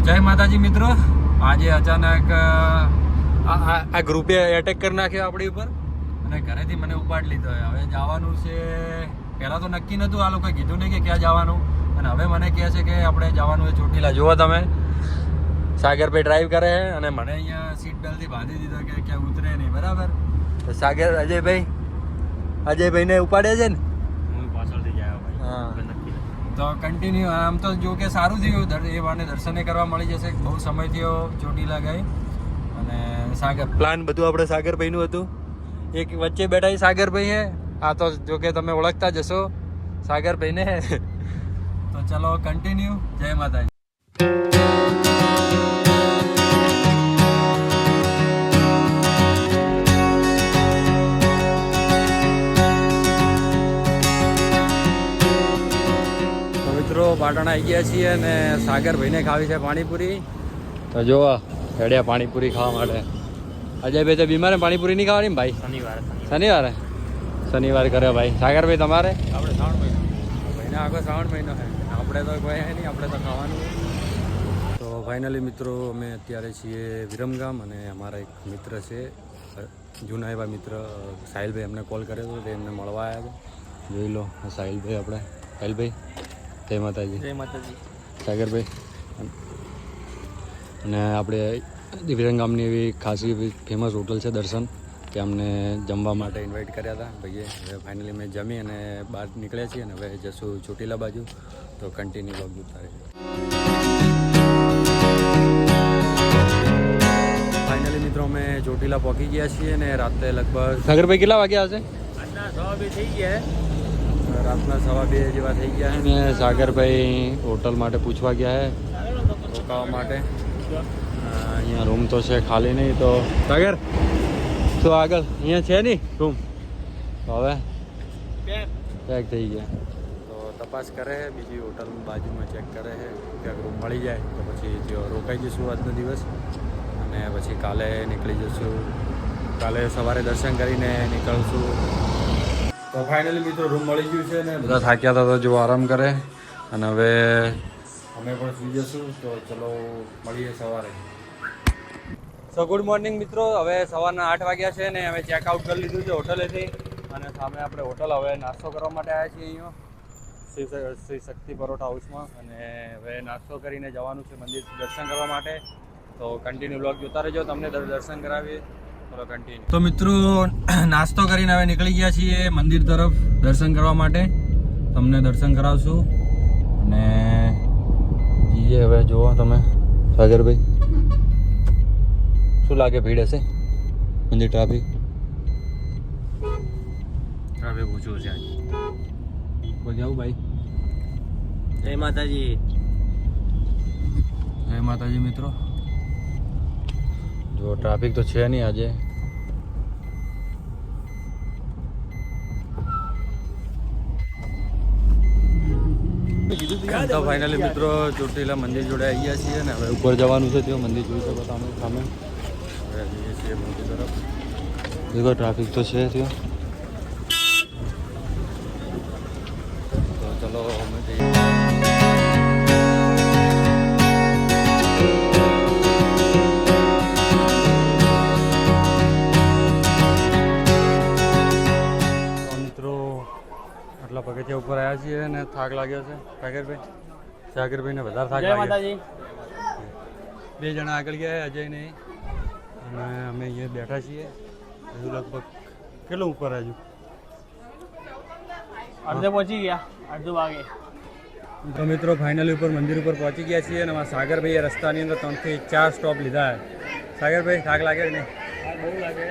જય માતાજી મિત્રો, આજે અચાનક આ ગ્રુપે એટેક કરી નાખ્યો આપણી ઉપર અને ઘરેથી મને ઉપાડી લીધો. હવે જવાનું છે. પહેલાં તો નક્કી નહોતું, આ લોકોએ કીધું નહીં કે ક્યાં જવાનું, અને હવે મને કહે છે કે આપણે જવાનું છે ચોટીલા. જુઓ તમે, સાગરભાઈ ડ્રાઈવ કરે છે અને મને અહીંયા સીટ બેલ્ટથી બાંધી દીધો કે ક્યાં ઉતરે નહીં. બરાબર. તો અજયભાઈને ઉપાડે છે ને, હું પાછળથી જાય ભાઈ. હા. નક્કી તો કન્ટિન્યુ. આમ તો જો કે સારું થયું, એ વાને દર્શને કરવા મળી જશે. બહુ સમય થયો ચોટીલા ગઈ. અને પ્લાન બધું આપણે સાગરભાઈનું હતું. એક વચ્ચે બેઠા સાગરભાઈ હે. આ તો જો કે તમે ઓળખતા જશો સાગરભાઈને. તો ચલો કન્ટિન્યુ. જય માતાજી. પાટણ આવી ગયા છીએ અને સાગરભાઈને ખાવી છે પાણીપુરી. તો જો હેડ્યા પાણીપુરી ખાવા માટે. અજયભાઈ તો બીમાર, પાણીપુરી નહીં ખાવાની ને ભાઈ? શનિવારે કર્યો ભાઈ. સાગરભાઈ તમારે? આપણે શ્રાવણ મહિનો ભાઈને આખો શ્રાવણ મહિનો છે. આપણે તો કોઈ હે નહીં, આપણે તો ખાવાનું. તો ફાઇનલી મિત્રો, અમે અત્યારે છીએ વિરમગામ અને અમારા એક મિત્ર છે, જૂના એવા મિત્ર સાહિલભાઈ, એમને કોલ કર્યો હતો, તે એમને મળવા આવ્યા હતા. જોઈ લો સાહિલભાઈ, આપણે સાહિલભાઈ. જય માતાજી. જય માતાજી. સાગરભાઈ. અને આપણે વિરમગામની એવી ખાસી એવી ફેમસ હોટલ છે દર્શન, કે અમને જમવા માટે ઇન્વાઇટ કર્યા હતા ભાઈએ. હવે ફાઇનલી મેં જમી અને બહાર નીકળ્યા છીએ અને હવે જશું ચોટીલા બાજુ. તો કન્ટિન્યુ લોગ જોતા રહેજો. ફાઇનલી મિત્રો, અમે ચોટીલા પહોંચી ગયા છીએ અને રાત્રે લગભગ સાગરભાઈ કેટલા વાગ્યા હશે? આજના 2:30 થઈ ગયા. રાતના 2:15 જેવા થઈ ગયા છે ને સાગરભાઈ હોટલ માટે પૂછવા ગયા છે, રોકાવા માટે. અહીંયા રૂમ તો છે, ખાલી નહીં. તો સાગર તો આગળ અહીંયા છે નહીં રૂમ, તો હવે પેક થઈ ગયા. તો તપાસ કરે છે, બીજી હોટલ બાજુમાં ચેક કરે છે, ક્યાંક રૂમ મળી જાય તો પછી ત્યાં રોકાઈ જઈશું આજનો દિવસ. અને પછી કાલે નીકળી જઈશું. કાલે સવારે દર્શન કરીને નીકળશું. તો ફાઇનલી મિત્રો, રૂમ મળી ગયું છે ને બધા થાક્યા હતા તો જો આરામ કરે. અને હવે અમે પણ સુઈ જશું. તો ચલો મળીએ સવારે. સો ગુડ મોર્નિંગ મિત્રો, હવે સવારના 8 વાગ્યા છે ને અમે ચેકઆઉટ કરી લીધું છે હોટલેથી. અને સામે આપણે હોટલ હવે નાસ્તો કરવા માટે આવ્યા છીએ અહીંયા શ્રી શક્તિ પરોઠા હાઉસમાં. અને હવે નાસ્તો કરીને જવાનું છે મંદિર દર્શન કરવા માટે. તો કન્ટિન્યુ બ્લોગ જોતા રહેજો, તમને દર્શન કરાવીએ. તો મિત્રો, નાસ્તો કરીને હવે નીકળી ગયા છીએ મંદિર તરફ દર્શન કરવા માટે. તમને દર્શન કરાવશું. અને જઈએ હવે. જુઓ તમે સાગરભાઈ, શું લાગે ભીડ હશે મંદિર? ટ્રાફિક પૂછવું છે આજે. કોઈ જાવું ભાઈ? જય માતાજી. જય માતાજી મિત્રો. જો ટ્રાફિક તો છે નહીં આજે. તો ફાઇનલી મિત્રો, ચોટીલા મંદિર જોડે આવી ગયા છીએ ને હવે ઉપર જવાનું છે. ત્યાં મંદિર જોઈ શકો તમે સામે. હવે જઈએ છીએ મંદિર તરફ. દેખો ટ્રાફિક તો છે ત્યાં. તો ચલો અમે જઈએ. પગથિયા ઉપર આવ્યા છીએ અને થાક લાગ્યો છે. સાગરભાઈને વધારે થાક લાગ્યો. 2 જણા આગળ ગયા, અજય નહીં. અને અમે અહીંયા બેઠા છીએ. હજુ લગભગ કેટલું ઉપર હજુ અડધે પહોંચી ગયા, અડધો વાગે. તો મિત્રો, ફાઇનલી ઉપર મંદિર ઉપર પહોંચી ગયા છીએ. અને અમારા સાગરભાઈએ રસ્તાની અંદર 3 થી 4 સ્ટોપ લીધા છે. સાગરભાઈ, થાક લાગે કે નહીં? બહુ લાગે,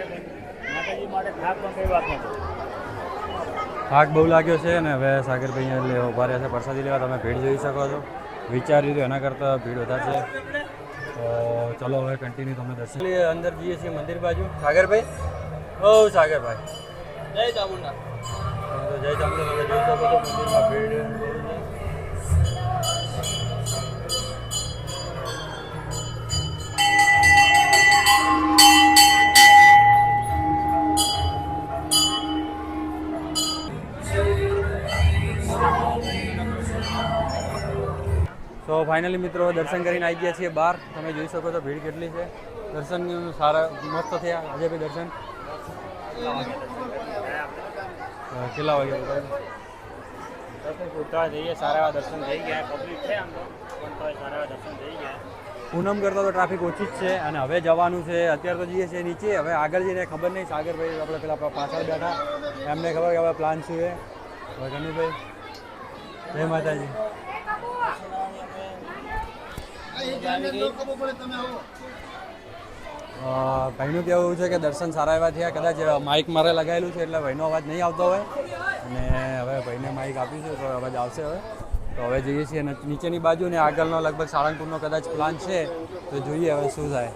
માતાજી માટે થાક પણ કઈ વાત નથી. થાક બહુ લાગ્યો છે. અને હવે સાગરભાઈ અહીંયા ઉભા રહ્યા છે પ્રસાદી લેવા. તમે ભીડ જોઈ શકો છો. વિચાર્યું હતું એના કરતાં ભીડ વધારે છે. તો ચલો હવે કન્ટિન્યુ તમને દર્શન. અંદર જઈએ છીએ મંદિર બાજુ. સાગરભાઈ, ઓ સાગરભાઈ, જય ચામુંડા. જય ચામુંડા. તમે જોઈ શકો છો મંદિરમાં ભીડ બહુ છે. ફાઇનલી મિત્રો દર્શન કરીને આવી ગયા છીએ બહાર. તમે જોઈ શકો છો ભીડ કેટલી છે. દર્શન સારા મસ્ત થયા આજે ભાઈ દર્શન. કેટલા વાગે ઉતરવા જઈએ, સારા એવા દર્શન થઈ ગયા. પબ્લિક છે આમ તો, પણ તો સારા એવા દર્શન થઈ ગયા. પૂનમ કરતાં તો ટ્રાફિક ઓછી જ છે. અને હવે જવાનું છે, અત્યારે તો જઈએ છીએ નીચે. હવે આગળ જઈને ખબર નહીં. સાગરભાઈ આપણે પેલા પાછળ બેઠા, એમને ખબર કે હવે પ્લાન શું છે. હવે કનુભાઈ જય માતાજી. ભાઈનું કહેવું એવું છે કે દર્શન સારા એવા થયા. કદાચ માઇક મારે લગાવેલું છે એટલે ભાઈનો અવાજ નહીં આવતો હોય. અને હવે ભાઈને માઇક આપીશું તો અવાજ આવશે હવે. તો હવે જઈએ છીએ નીચેની બાજુ ને આગળનો લગભગ સાળંગપુરનો કદાચ પ્લાન છે તો જોઈએ હવે શું થાય.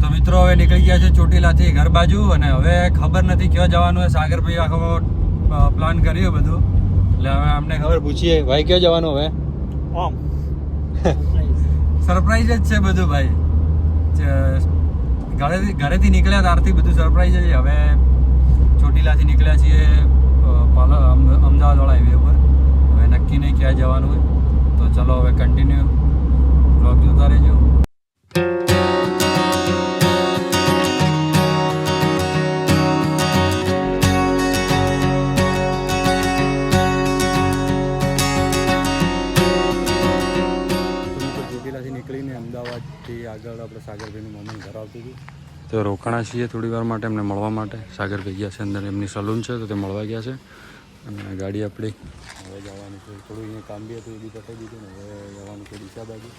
તો મિત્રો હવે નીકળી ગયા છે ચોટીલાથી ઘર બાજુ. અને હવે ખબર નથી ક્યાં જવાનું હોય. સાગરભાઈ આખો પ્લાન કર્યું બધું એટલે હવે અમને ખબર પૂછીએ ભાઈ ક્યાં જવાનું હવે. ઓમ સરપ્રાઈઝ જ છે બધું ભાઈ. ઘરેથી નીકળ્યા ત્યારથી બધું સરપ્રાઈઝ જ. હવે ચોટીલાથી નીકળ્યા છીએ અમદાવાદવાળા હાઈવે ઉપર. હવે નક્કી નહીં ક્યાં જવાનું હોય. તો ચલો હવે કન્ટિન્યુ બ્લોગ જોતા રહેજો. ચોટીલાથી નીકળીને અમદાવાદથી આગળ આપણે સાગરભાઈનું મામાનું ઘર આવતું હતું. તો રોકાણા છીએ થોડી વાર માટે એમને મળવા માટે. સાગરભાઈ ગયા છે અંદર, એમની સલૂન છે તો તે મળવા ગયા છે. અને ગાડી આપણી હવે જવાની છે. થોડું અહીંયા કામ બી હતું એ બી પતાવી દીધું ને હવે જવાનું છે ડીસા બાજુ.